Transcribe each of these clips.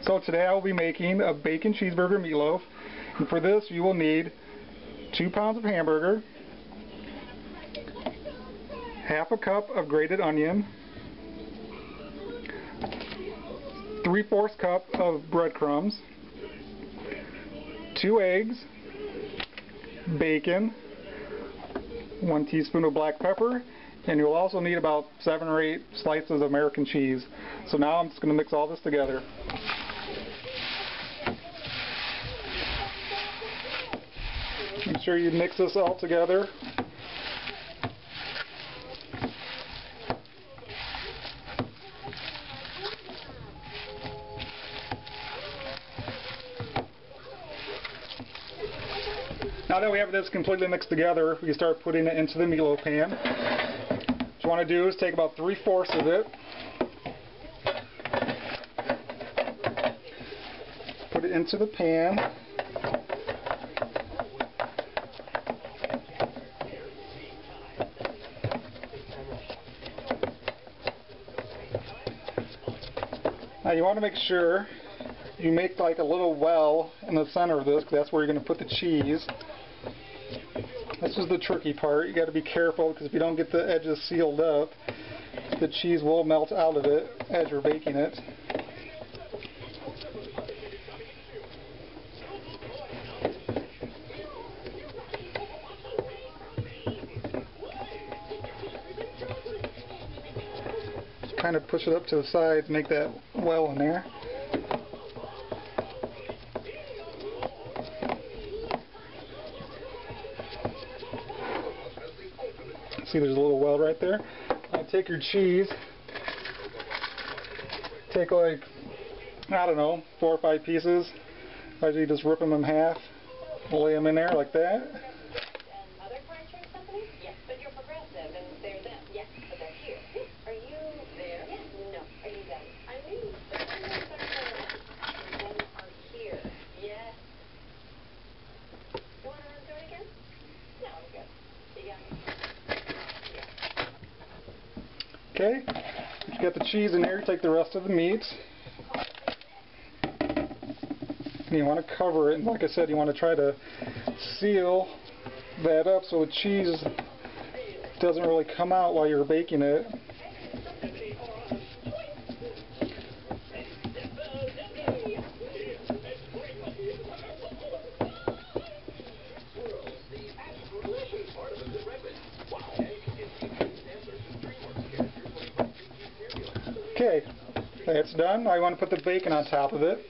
So today I will be making a bacon cheeseburger meatloaf, and for this you will need 2 pounds of hamburger, half a cup of grated onion, 3/4 cup of breadcrumbs, 2 eggs, bacon, 1 teaspoon of black pepper, and you'll also need about 7 or 8 slices of American cheese. So now I'm just going to mix all this together. Make sure you mix this all together. Now that we have this completely mixed together, we can start putting it into the meatloaf pan. What you want to do is take about 3/4 of it, put it into the pan. Now you want to make sure you make like a little well in the center of this, because that's where you're going to put the cheese. This is the tricky part. You got to be careful, because if you don't get the edges sealed up, the cheese will melt out of it as you're baking it. Just kind of push it up to the sides, make that well in there. See, there's a little well right there. Now take your cheese, take like, I don't know, 4 or 5 pieces. Usually just rip them in half, lay them in there like that. Other car insurance companies? Yes, but you're Progressive and they're them. Yes, but they're here. Are you there? Yes. No. Are you them? I'm me. Them are here. Yes. You want to run through it again? No, I'm good. You got me. Okay, if you got the cheese in there, you take the rest of the meat. And you want to cover it, and like I said, you want to try to seal that up so the cheese doesn't really come out while you're baking it. Okay, that's done. Now you want to put the bacon on top of it.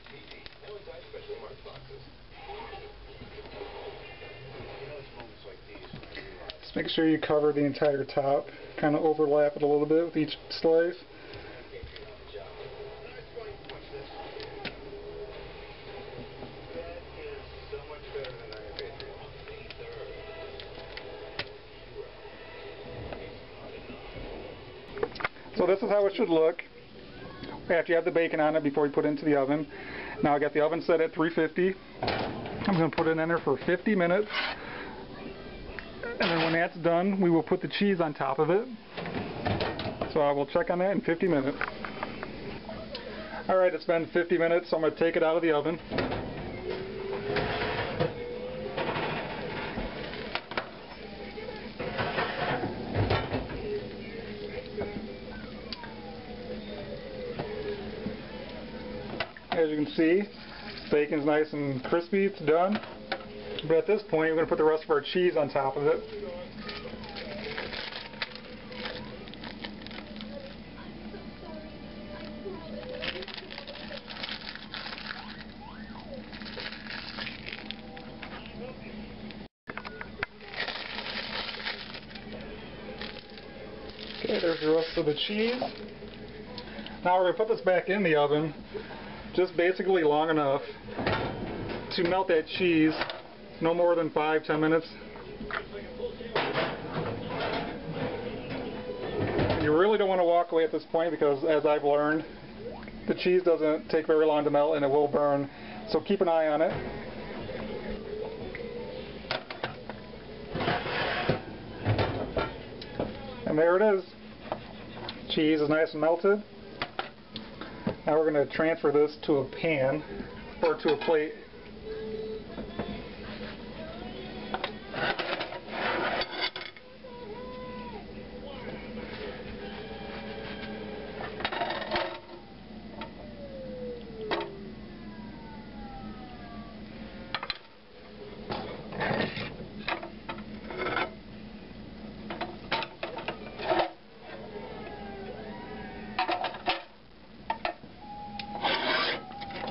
Just make sure you cover the entire top. Kind of overlap it a little bit with each slice. So this is how it should look after you have the bacon on it before you put it into the oven. Now I got the oven set at 350. I'm going to put it in there for 50 minutes. And then when that's done, we will put the cheese on top of it. So I will check on that in 50 minutes. Alright, it's been 50 minutes, so I'm going to take it out of the oven. As you can see, bacon's nice and crispy, it's done. But at this point, we're going to put the rest of our cheese on top of it. Okay, there's the rest of the cheese. Now we're going to put this back in the oven, just basically long enough to melt that cheese, no more than 5-10 minutes. You really don't want to walk away at this point, because as I've learned, the cheese doesn't take very long to melt and it will burn, so keep an eye on it. And there it is. Cheese is nice and melted. Now we're going to transfer this to a pan or to a plate.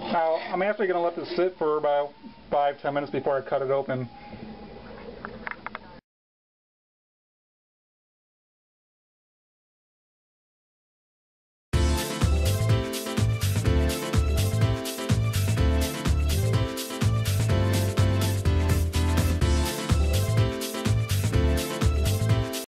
Now, I'm actually going to let this sit for about 5-10 minutes before I cut it open.